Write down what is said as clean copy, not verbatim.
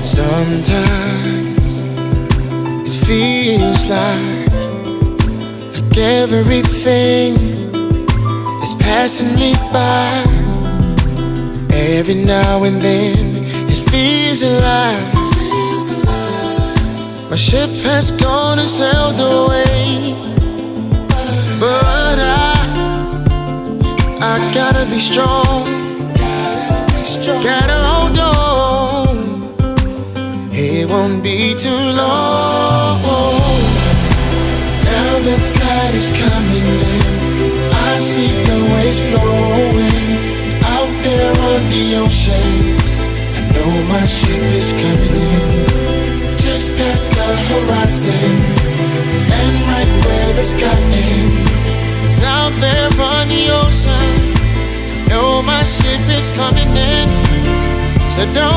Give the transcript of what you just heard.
Sometimes it feels like everything is passing me by. Every now and then it feels alive. My ship has gone and sailed away, but I gotta be strong. Gotta hold on. It won't be too long. Now the tide is coming in. I see the waves flowing out there on the ocean. I know my ship is coming in, just past the horizon, and right where the sky ends. It's out there on the ocean. I know my ship is coming in, so don't